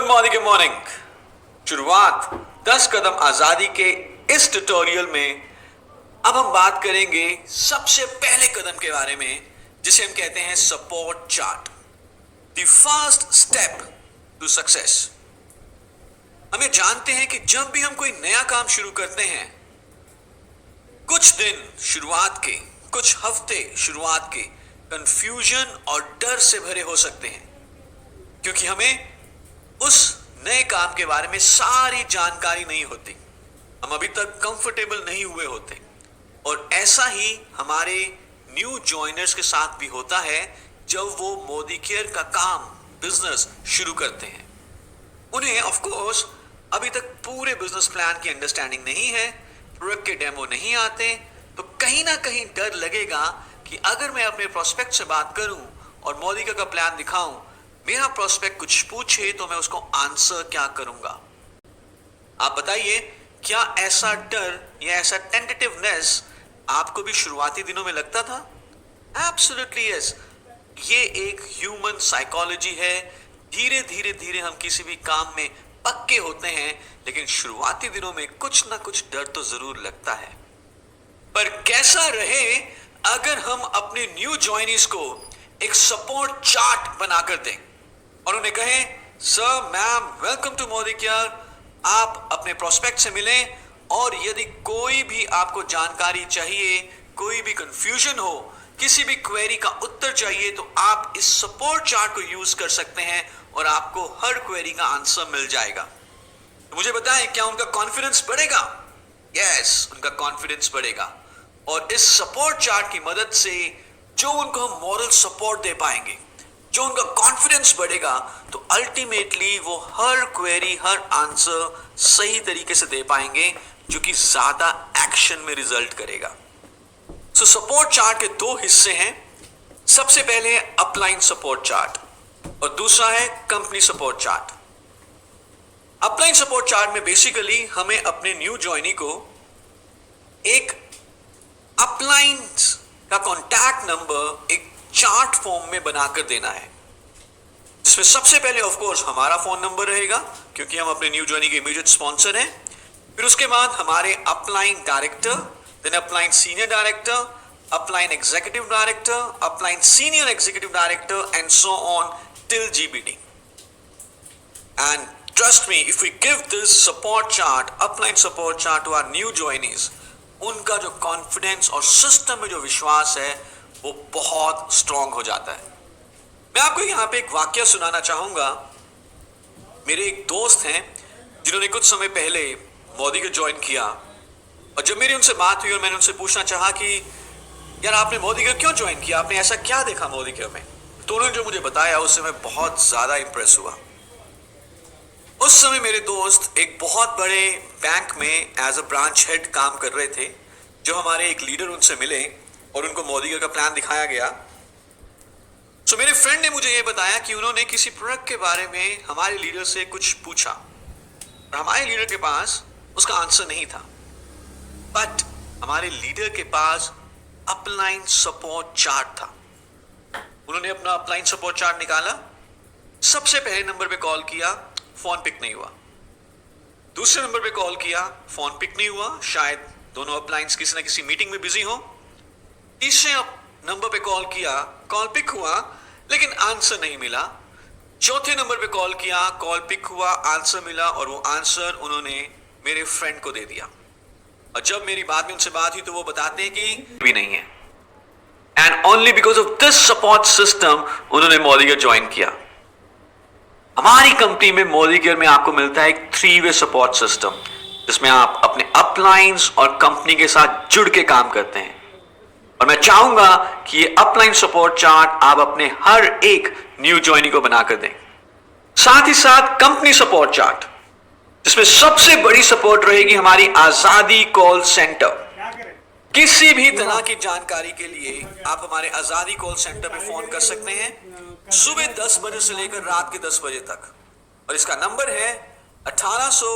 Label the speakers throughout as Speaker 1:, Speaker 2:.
Speaker 1: Morning good morning. शुरुआत 10 कदम आजादी के इस ट्यूटोरियल में अब हम बात करेंगे सबसे पहले कदम के बारे में, जिसे हम कहते हैं support chart, the first step to success. हम ये जानते हैं कि जब भी हम कोई नया काम शुरू करते हैं, कुछ दिन शुरुआत के, कुछ हफ्ते शुरुआत के कंफ्यूजन और डर से भरे हो सकते हैं, क्योंकि हमें उस नए काम के बारे में सारी जानकारी नहीं होती, हम अभी तक कंफर्टेबल नहीं हुए होते। और ऐसा ही हमारे न्यू जॉइनर्स के साथ भी होता है जब वो मोदी केयर का काम, बिजनेस शुरू करते हैं। उन्हें ऑफ कोर्स अभी तक पूरे बिजनेस प्लान की अंडरस्टैंडिंग नहीं है, प्रोडक्ट के डेमो नहीं आते, तो कहीं ना कहीं डर लगेगा कि अगर मैं अपने प्रोस्पेक्ट से बात करूं और मोदी केयर का प्लान दिखाऊं, मेरा प्रोस्पेक्ट कुछ पूछे तो मैं उसको आंसर क्या करूंगा। आप बताइए, क्या ऐसा डर या ऐसा टेंटेटिवनेस आपको भी शुरुआती दिनों में लगता था? Absolutely yes. ये एक ह्यूमन साइकोलॉजी है। धीरे धीरे धीरे हम किसी भी काम में पक्के होते हैं, लेकिन शुरुआती दिनों में कुछ ना कुछ डर तो जरूर लगता है। पर कैसा रहे अगर हम अपने न्यू जॉइनीज को एक सपोर्ट चार्ट बनाकर दें और उन्हें कहें, sir, ma'am, welcome to Modi care. आप अपने प्रोस्पेक्ट से मिलें और यदि कोई भी आपको जानकारी चाहिए, कोई भी कंफ्यूजन हो, किसी भी क्वेरी का उत्तर चाहिए, तो आप इस सपोर्ट चार्ट को यूज कर सकते हैं और आपको हर क्वेरी का आंसर मिल जाएगा। तो मुझे बताएं, क्या उनका कॉन्फिडेंस बढ़ेगा? यस, उनका कॉन्फिडेंस बढ़ेगा। और इस सपोर्ट चार्ट की मदद से जो उनको हम मॉरल सपोर्ट दे पाएंगे, जो उनका कॉन्फिडेंस बढ़ेगा, तो अल्टीमेटली वो हर क्वेरी, हर आंसर सही तरीके से दे पाएंगे, जो कि ज्यादा एक्शन में रिजल्ट करेगा। सो सपोर्ट चार्ट के दो हिस्से हैं। सबसे पहले है अपलाइन सपोर्ट चार्ट और दूसरा है company support chart. Upline support chart में बेसिकली हमें अपने न्यू जॉइनी को एक अपलाइन का कॉन्टैक्ट नंबर एक चार्ट फॉर्म में बनाकर देना है, जिसमें सबसे पहले ऑफ कोर्स हमारा फोन नंबर रहेगा, क्योंकि हम अपने न्यू जॉइनी के इमीडिएट स्पॉन्सर हैं। फिर उसके बाद हमारे upline director, then upline senior director, upline executive director, upline senior executive director and so on till GBD. And trust me, if we give this support chart, upline support chart to our new joinees, उनका जो confidence और system में जो विश्वास है वो बहुत strong हो जाता है। मैं आपको यहां पे एक वाक्य सुनाना चाहूंगा। मेरे एक दोस्त हैं जिन्होंने कुछ समय पहले मोदी को ज्वाइन किया, और जब मेरी उनसे बात हुई और मैंने उनसे पूछना चाहा कि यार, आपने मोदी को क्यों ज्वाइन किया, आपने ऐसा क्या देखा मोदी के में, तो उन्होंने जो मुझे बताया उससे मैं बहुत ज्यादा इंप्रेस हुआ। उस समय मेरे दोस्त एक बहुत बड़े बैंक में एज अ ब्रांच हेड काम कर रहे थे। जो हमारे एक लीडर उनसे मिले और उनको मोदी का प्लान दिखाया गया। सो मेरे फ्रेंड ने मुझे यह बताया कि उन्होंने किसी प्रोडक्ट के बारे में हमारे लीडर से कुछ पूछा और हमारे लीडर के पास उसका आंसर नहीं था, बट हमारे लीडर के पास अपलाइन सपोर्ट चार्ट था। उन्होंने अपना अपलाइन सपोर्ट चार्ट निकाला, सबसे पहले नंबर पे कॉल किया, फोन पिक नहीं हुआ। दूसरे नंबर पे कॉल किया, फोन पिक नहीं हुआ, शायद दोनों अपलाइंस किसी ना किसी मीटिंग में बिजी हो। तीसरे नंबर पे कॉल किया, कॉल पिक हुआ, लेकिन आंसर नहीं मिला। चौथे नंबर पे कॉल किया, कॉल पिक हुआ, आंसर मिला, और वो आंसर उन्होंने मेरे फ्रेंड को दे दिया। और जब मेरी बाद में उनसे बात हुई तो वो बताते हैं कि भी नहीं है। And only because of this support system उन्होंने मोदी केयर ज्वाइन किया। हमारी कंपनी में मोदी केयर में आपको मिलता है एक 3-वे सपोर्ट सिस्टम, जिसमें आप अपने अपलाइंस और कंपनी के साथ जुड़ के काम करते हैं। और मैं चाहूंगा कि ये अपलाइन सपोर्ट चार्ट आप अपने हर एक न्यू जॉइनी को बनाकर दें। साथ ही साथ कंपनी सपोर्ट चार्ट, जिसमें सबसे बड़ी सपोर्ट रहेगी हमारी आजादी कॉल सेंटर। किसी भी तरह की जानकारी के लिए आप हमारे आजादी कॉल सेंटर में फोन कर सकते हैं, सुबह 10 बजे से लेकर रात के 10 बजे तक। और इसका नंबर है 1800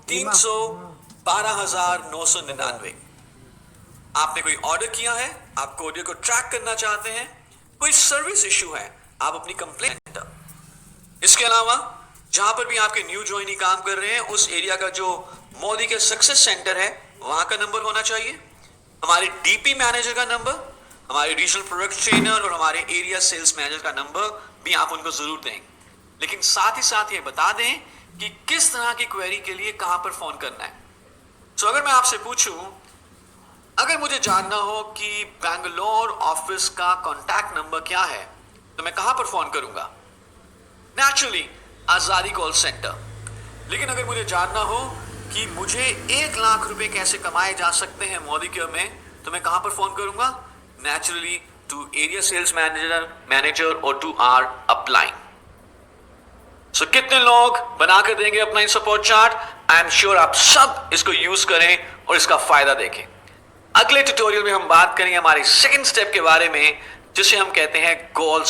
Speaker 1: 300 12999। आपने कोई ऑर्डर किया है, आपको ऑर्डर को ट्रैक करना चाहते हैं, कोई सर्विस इश्यू है, आप अपनी कंप्लेंट। इसके अलावा जहां पर भी आपके न्यू ज्वाइनी काम कर रहे हैं उस एरिया का जो मोदी के सक्सेस सेंटर है वहां का नंबर होना चाहिए, हमारे डीपी मैनेजर का नंबर, हमारे रीजनल प्रोडक्ट ट्रेनर और हमारे एरिया सेल्स मैनेजर का नंबर भी आप उनको जरूर दें। लेकिन साथ ही साथ ये बता दें कि किस तरह की क्वेरी के लिए कहां पर फोन करना है। तो अगर मैं आपसे पूछूं, अगर मुझे जानना हो कि बैंगलोर ऑफिस का कॉन्टैक्ट नंबर क्या है तो मैं कहां पर फोन करूंगा? नेचुरली आजादी कॉल सेंटर। लेकिन अगर मुझे जानना हो कि मुझे 1 लाख रुपए कैसे कमाए जा सकते हैं मोदी केयर में तो मैं कहां पर फोन करूंगा? Naturally to area sales manager और टू आर अपलाइन। सो कितने लोग बनाकर देंगे अपना support chart? I am sure आप सब इसको यूज करें और इसका फायदा देखें। अगले ट्यूटोरियल में हम बात करेंगे हमारे सेकंड स्टेप के बारे में जिसे हम कहते हैं गोल्स।